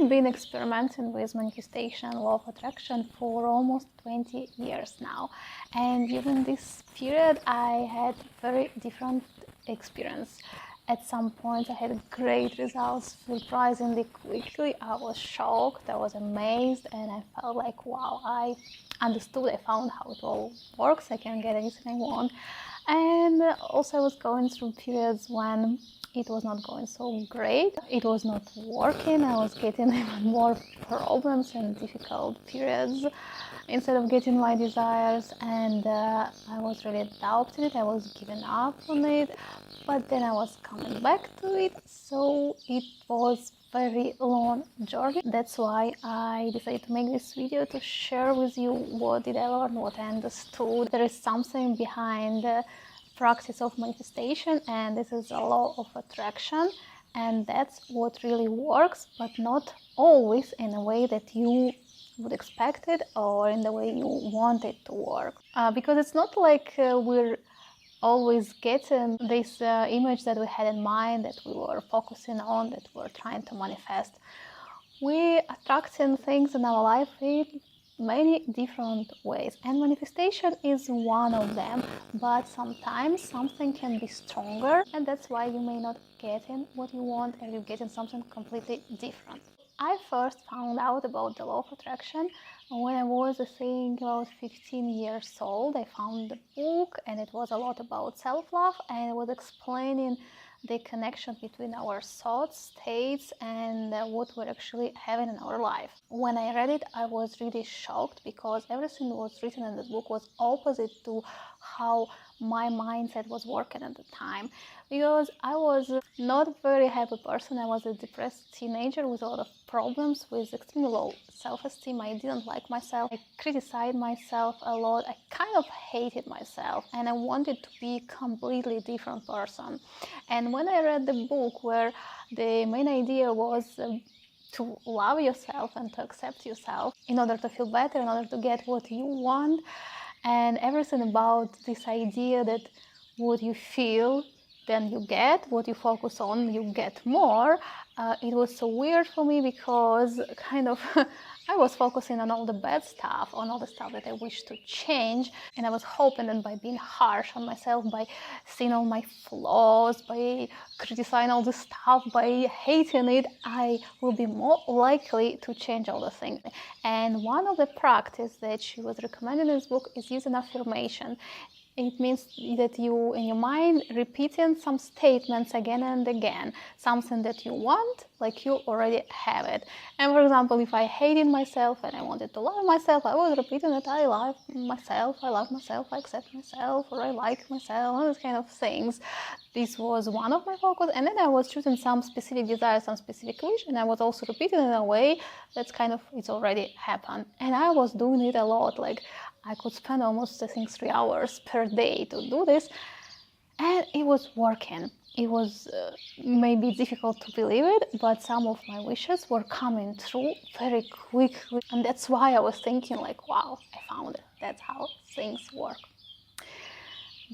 I've been experimenting with manifestation, law of attraction for almost 20 years now. And during this period, I had very different experience. At some point, I had great results surprisingly quickly. I was shocked, I was amazed, and I felt like, wow, I understood, I found how it all works, I can get anything I want. And also I was going through periods when it was not going so great. It was not working. I was getting even more problems and difficult periods instead of getting my desires, and I was really doubting it. I was giving up on it, but then I was coming back to it. So it was very long journey. That's why I decided to make this video to share with you what did I learn, what I understood. There is something behind the practice of manifestation, and this is a law of attraction, and that's what really works, but not always in a way that you would expect it or in the way you want it to work, because it's not like we're always getting this image that we had in mind, that we were focusing on, that we're trying to manifest. We attracting things in our life in many different ways, and manifestation is one of them, but sometimes something can be stronger, and that's why you may not getting what you want and you're getting something completely different. I first found out about the law of attraction when I was, I think, about 15 years old. I found the book, and it was a lot about self-love, and it was explaining the connection between our thoughts, states, and what we're actually having in our life. When I read it, I was really shocked, because everything that was written in this book was opposite to how my mindset was working at the time, because I was not a very happy person. I was a depressed teenager with a lot of problems, with extremely low self-esteem. I didn't like myself. I criticized myself a lot. I kind of hated myself, and I wanted to be a completely different person. And when I read the book, where the main idea was to love yourself and to accept yourself in order to feel better, in order to get what you want, and everything about this idea that what you feel, then you get, what you focus on, you get more. It was so weird for me, because kind of I was focusing on all the bad stuff, on all the stuff that I wish to change, and I was hoping that by being harsh on myself, by seeing all my flaws, by criticizing all the stuff, by hating it, I will be more likely to change all the things. And one of the practices that she was recommending in this book is using affirmation. It means that you, in your mind, repeating some statements again and again, something that you want, like you already have it. And for example, if I hated myself and I wanted to love myself, I was repeating that I love myself, I accept myself, or I like myself, all these kind of things. This was one of my focus, and then I was choosing some specific desire, some specific wish, and I was also repeating in a way that's kind of, it's already happened. And I was doing it a lot, like I could spend almost, I think, 3 hours per day to do this, and it was working. It was maybe difficult to believe it, but some of my wishes were coming through very quickly, and that's why I was thinking like, wow, I found it. That's how things work.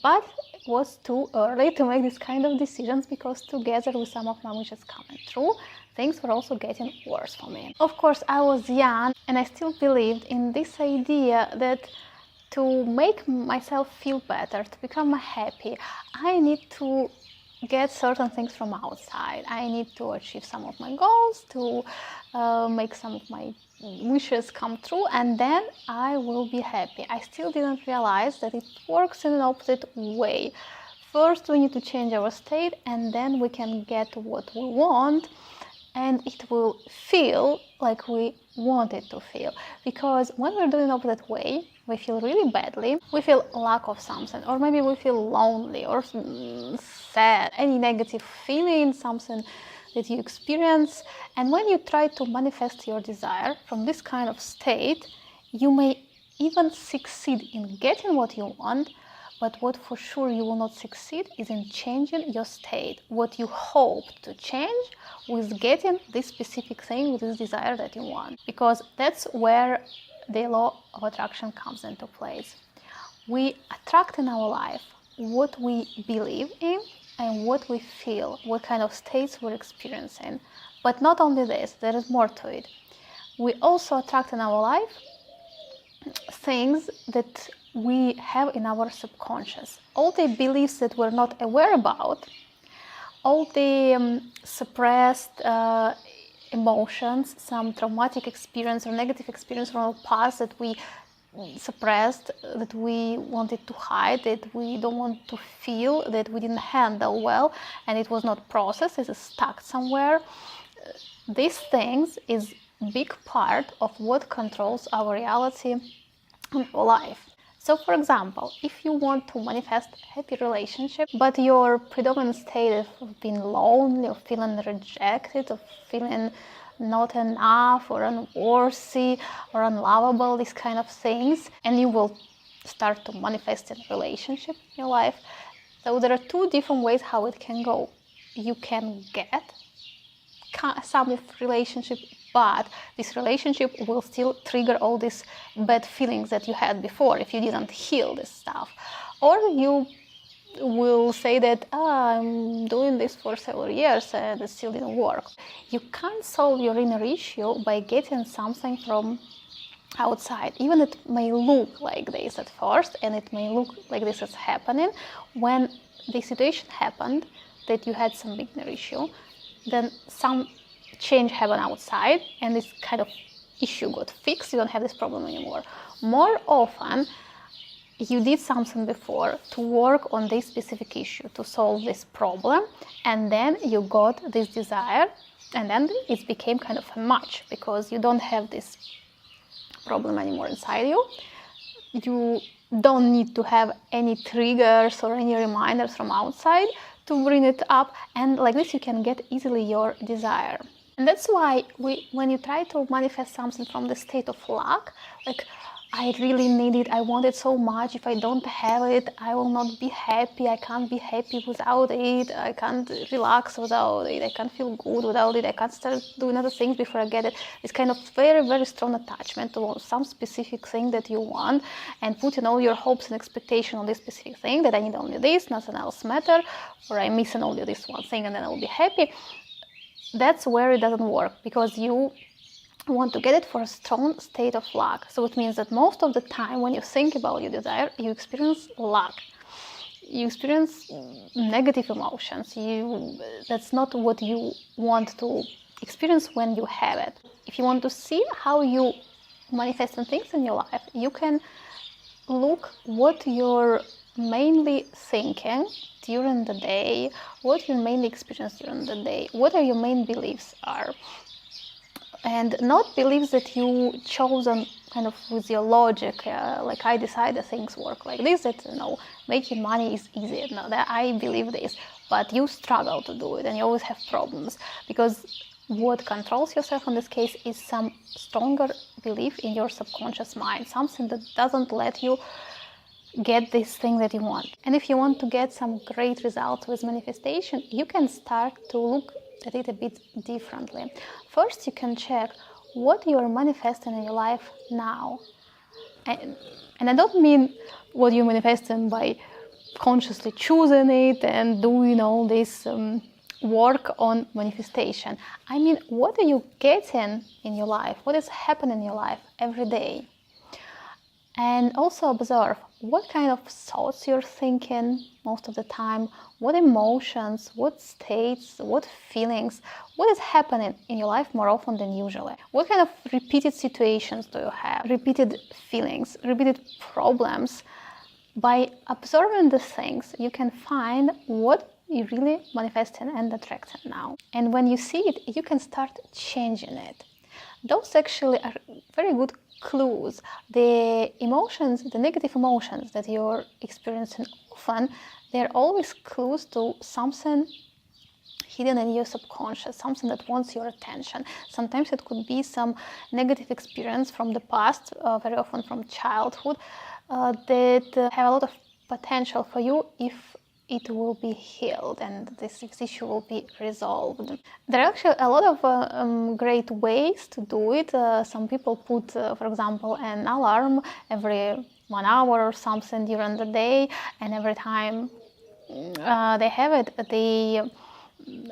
But it was too early to make this kind of decisions, because together with some of my wishes coming true, things were also getting worse for me. Of course, I was young, and I still believed in this idea that to make myself feel better, to become happy, I need to get certain things from outside. I need to achieve some of my goals, to make some of my wishes come true, and then I will be happy. I still didn't realize that it works in an opposite way. First, we need to change our state, and then we can get what we want, and it will feel like we want it to feel. Because when we're doing it opposite way, we feel really badly, we feel lack of something, or maybe we feel lonely or sad, any negative feeling, something that you experience. And when you try to manifest your desire from this kind of state, you may even succeed in getting what you want, but what for sure you will not succeed is in changing your state. What you hope to change with getting this specific thing, with this desire that you want. Because that's where the law of attraction comes into place. We attract in our life what we believe in and what we feel, what kind of states we're experiencing. But not only this, there is more to it. We also attract in our life things that we have in our subconscious. All the beliefs that we're not aware about, all the suppressed emotions, some traumatic experience or negative experience from our past that we suppressed, that we wanted to hide, that we don't want to feel, that we didn't handle well, and it was not processed, it's stuck somewhere. These things is big part of what controls our reality and our life. So, for example, if you want to manifest happy relationship, but your predominant state of being lonely, or feeling rejected, or feeling not enough, or unworthy, or unlovable, these kind of things, and you will start to manifest in relationship in your life. So there are two different ways how it can go. You can get some of relationship, but this relationship will still trigger all these bad feelings that you had before if you didn't heal this stuff. Or you will say that I'm doing this for several years and it still didn't work. You can't solve your inner issue by getting something from outside. Even it may look like this at first, and it may look like this is happening. When the situation happened that you had some big inner issue, then some change happened outside and this kind of issue got fixed. You don't have this problem anymore. More often, you did something before to work on this specific issue, to solve this problem, and then you got this desire, and then it became kind of a match because you don't have this problem anymore inside you. You don't need to have any triggers or any reminders from outside to bring it up, and like this you can get easily your desire. And that's why when you try to manifest something from the state of lack, like I really need it, I want it so much, if I don't have it, I will not be happy, I can't be happy without it, I can't relax without it, I can't feel good without it, I can't start doing other things before I get it. It's kind of very, very strong attachment to some specific thing that you want, and putting all your hopes and expectation on this specific thing, that I need only this, nothing else matter, or I'm missing only this one thing and then I'll be happy. That's where it doesn't work, because you want to get it for a strong state of lack. So it means that most of the time when you think about your desire, you experience lack. You experience negative emotions. That's not what you want to experience when you have it. If you want to see how you manifest things in your life, you can look what you're mainly thinking during the day, what you mainly experience during the day, what are your main beliefs are. And not beliefs that you chosen kind of with your logic, like I decided things work like this, that making money is easy, that I believe this, but you struggle to do it and you always have problems, because what controls yourself in this case is some stronger belief in your subconscious mind, something that doesn't let you get this thing that you want. And if you want to get some great results with manifestation, you can start to look at it a bit differently. First, you can check what you are manifesting in your life now. And I don't mean what you're manifesting by consciously choosing it and doing all this work on manifestation. I mean, what are you getting in your life? What is happening in your life every day? And also observe what kind of thoughts you're thinking most of the time, what emotions, what states, what feelings, what is happening in your life more often than usually. What kind of repeated situations do you have, repeated feelings, repeated problems. By observing these things, you can find what you really manifesting and attracting now. And when you see it, you can start changing it. Those actually are very good clues. The emotions, the negative emotions that you're experiencing often, they're always clues to something hidden in your subconscious, something that wants your attention. Sometimes it could be some negative experience from the past, very often from childhood, that have a lot of potential for you if it will be healed and this issue will be resolved. There are actually a lot of great ways to do it. Some people put, for example, an alarm every 1 hour or something during the day, and every time they have it, they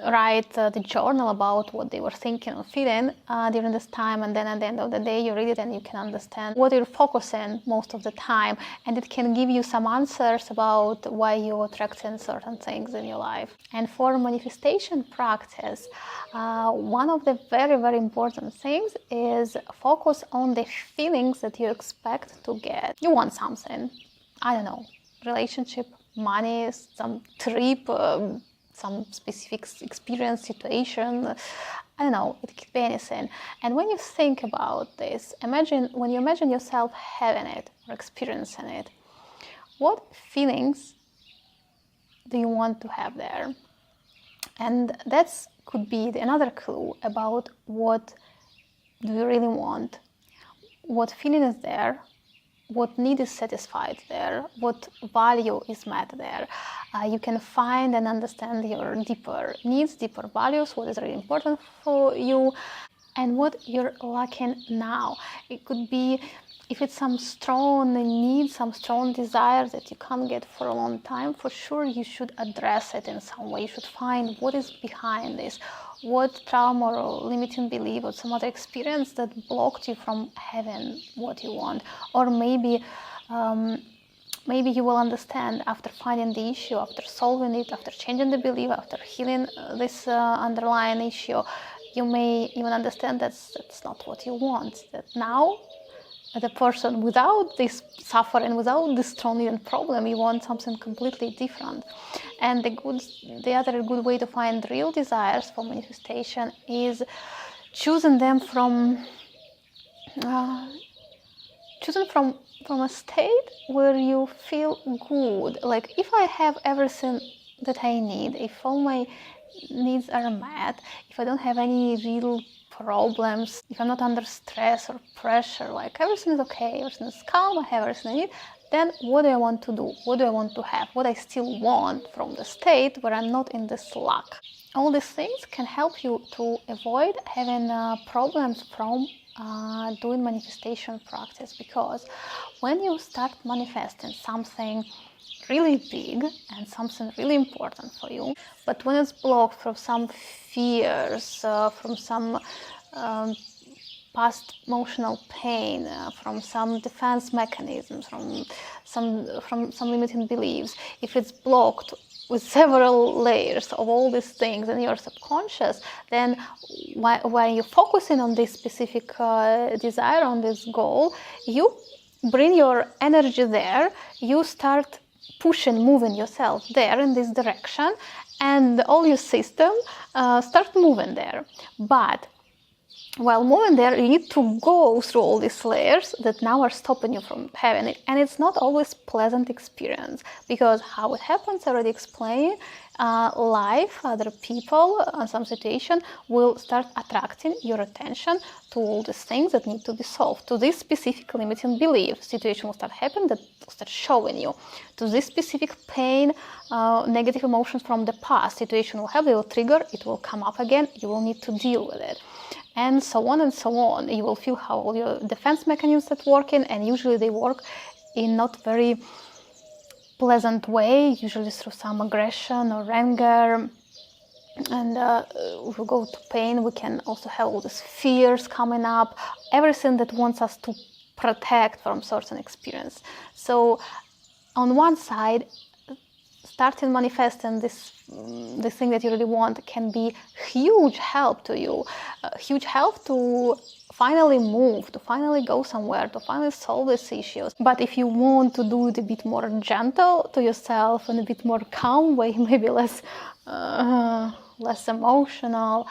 write the journal about what they were thinking or feeling during this time, and then at the end of the day you read it and you can understand what you're focusing most of the time, and it can give you some answers about why you're attracting certain things in your life. And for manifestation practice, one of the very, very important things is focus on the feelings that you expect to get. You want something, I don't know, relationship, money, some trip, some specific experience, situation, I don't know, it could be anything. And when you think about this, when you imagine yourself having it or experiencing it, what feelings do you want to have there? And that could be another clue about what do you really want, what feeling is there, what need is satisfied there, what value is met there. You can find and understand your deeper needs, deeper values, what is really important for you, and what you're lacking now. It could be, if it's some strong need, some strong desire that you can't get for a long time, for sure you should address it in some way. You should find what is behind this, what trauma or limiting belief or some other experience that blocked you from having what you want. Or maybe you will understand after finding the issue, after solving it, after changing the belief, after healing this underlying issue, you may even understand that's not what you want, that now the person without this suffering, without this strong problem, you want something completely different. And the other good way to find real desires for manifestation is choosing them from a state where you feel good. Like, if I have everything that I need, if all my needs are met, if I don't have any real problems, if I'm not under stress or pressure, like everything is okay, everything is calm, I have everything I need, then what do I want to do? What do I want to have? What I still want from the state where I'm not in this lack? All these things can help you to avoid having problems from doing manifestation practice, because when you start manifesting something really big and something really important for you, but when it's blocked from some fears, from some past emotional pain, from some defense mechanisms, from some limiting beliefs, if it's blocked with several layers of all these things in your subconscious, then when you're focusing on this specific desire, on this goal, you bring your energy there, you start moving yourself there in this direction, and all your system start moving there. But while moving there, you need to go through all these layers that now are stopping you from having it. And it's not always pleasant experience, because how it happens, I already explained. Life, other people, some situation will start attracting your attention to all these things that need to be solved, to this specific limiting belief. Situation will start happening that will start showing you to this specific pain, negative emotions from the past. Situation will have, they will trigger, it will come up again, you will need to deal with it. And so on and so on. You will feel how all your defense mechanisms are working, and usually they work in not very pleasant way, usually through some aggression or anger. And if we go to pain, we can also have all these fears coming up, everything that wants us to protect from certain experience. So on one side, starting manifesting this thing that you really want can be huge help to you, huge help to finally move, to finally go somewhere, to finally solve these issues. But if you want to do it a bit more gentle to yourself and a bit more calm way, maybe less emotional,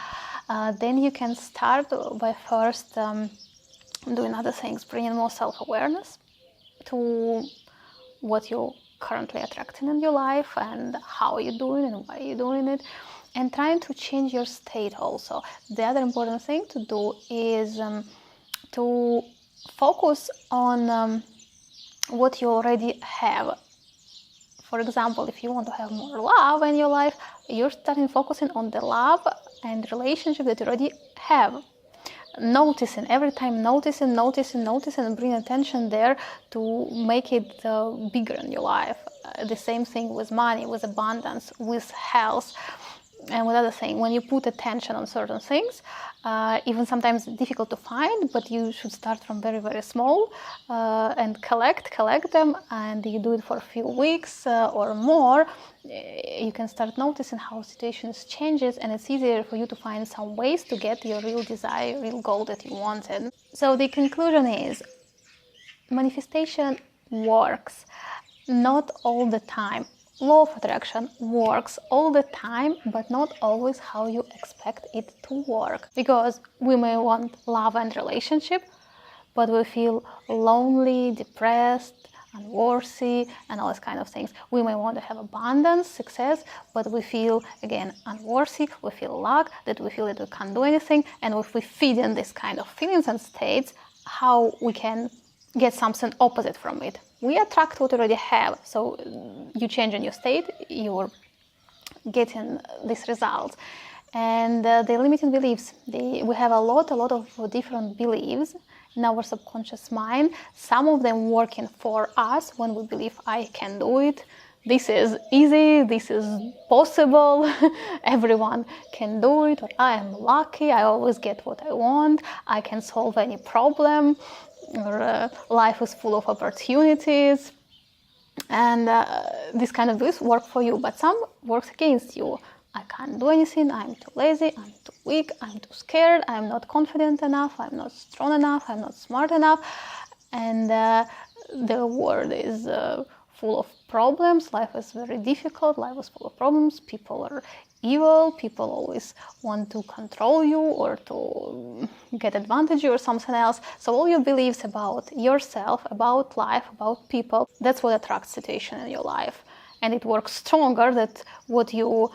then you can start by first doing other things, bringing more self-awareness to what you currently attracting in your life and how you're doing and why you're doing it, and trying to change your state also. The other important thing to do is to focus on what you already have. For example, if you want to have more love in your life, you're starting focusing on the love and relationship that you already have. Noticing, every time noticing, and bring attention there to make it bigger in your life. The same thing with money, with abundance, with health. And what other thing? When you put attention on certain things, even sometimes difficult to find, but you should start from very, very small and collect them, and you do it for a few weeks or more, you can start noticing how situations changes, and it's easier for you to find some ways to get your real desire, real goal that you wanted. So the conclusion is, manifestation works, not all the time. Law of attraction works all the time, but not always how you expect it to work. Because we may want love and relationship, but we feel lonely, depressed, unworthy, and all these kind of things. We may want to have abundance, success, but we feel, again, unworthy, we feel lack, that we feel that we can't do anything. And if we feed in this kind of feelings and states, how we can get something opposite from it. We attract what we already have. So you change in your state, you're getting these results. And the limiting beliefs, we have a lot of different beliefs in our subconscious mind. Some of them working for us when we believe I can do it. This is easy, this is possible, everyone can do it, or I am lucky, I always get what I want, I can solve any problem, or life is full of opportunities. And this kind of beliefs work for you, but some works against you. I can't do anything, I'm too lazy, I'm too weak, I'm too scared, I'm not confident enough, I'm not strong enough, I'm not smart enough. And the world is full of problems, life is very difficult, life is full of problems, people are evil, people always want to control you or to get advantage of you or something else. So all your beliefs about yourself, about life, about people, that's what attracts situation in your life. And it works stronger than what you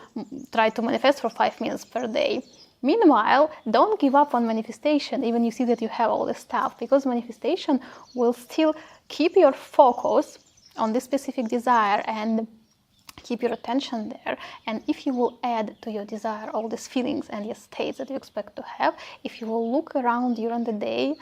try to manifest for 5 minutes per day. Meanwhile, don't give up on manifestation, even you see that you have all this stuff, because manifestation will still keep your focus on this specific desire and keep your attention there. And if you will add to your desire all these feelings and your states that you expect to have, if you will look around during the day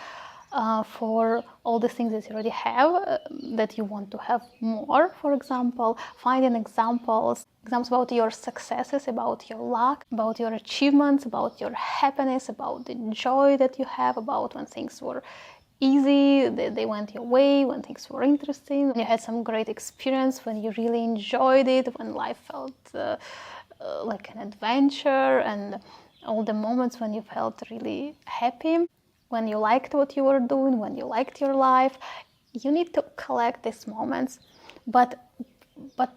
for all the things that you already have, that you want to have more, for example, finding examples about your successes, about your luck, about your achievements, about your happiness, about the joy that you have, about when things were easy, they went your way, when things were interesting, when you had some great experience, when you really enjoyed it, when life felt like an adventure, and all the moments when you felt really happy, when you liked what you were doing, when you liked your life. You need to collect these moments, but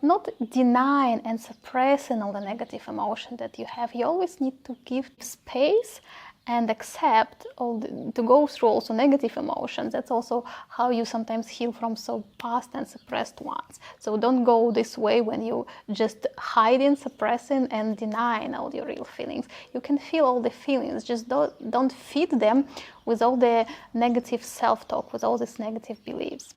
not denying and suppressing all the negative emotion that you have. You always need to give space and accept to go through also negative emotions. That's also how you sometimes heal from so past and suppressed ones. So don't go this way when you just hiding, suppressing, and denying all your real feelings. You can feel all the feelings, just don't feed them with all the negative self-talk, with all these negative beliefs.